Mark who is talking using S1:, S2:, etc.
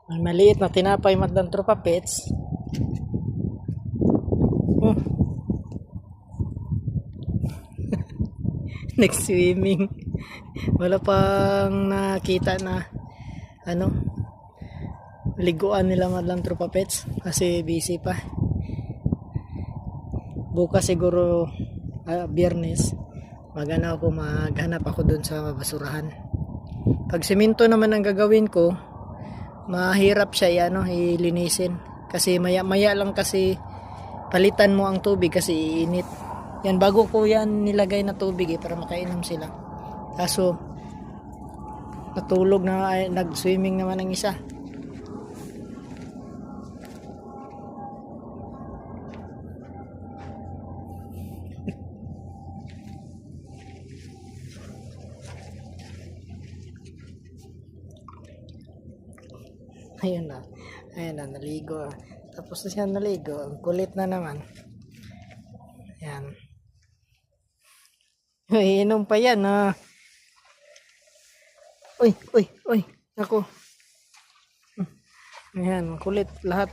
S1: May maliit na tinapay matdan tropa pets. Hmm. Next swimming. Wala pang nakita na ano liguan nila madlang tropa pets kasi busy pa. Bukas siguro Biyernes maghanap ako dun sa basurahan. Pag semento naman ang gagawin ko, mahirap siya ilinisin kasi maya lang kasi palitan mo ang tubig kasi iinit. Yan bago ko yan nilagay na tubig para makainom sila. Kaso natulog na nag-swimming naman ang isa. Ayun na, naligo. Tapos na siya naligo. Ang kulit na naman. Yan. Iinom pa yan. Uy. Ako. Ayan, kulit lahat.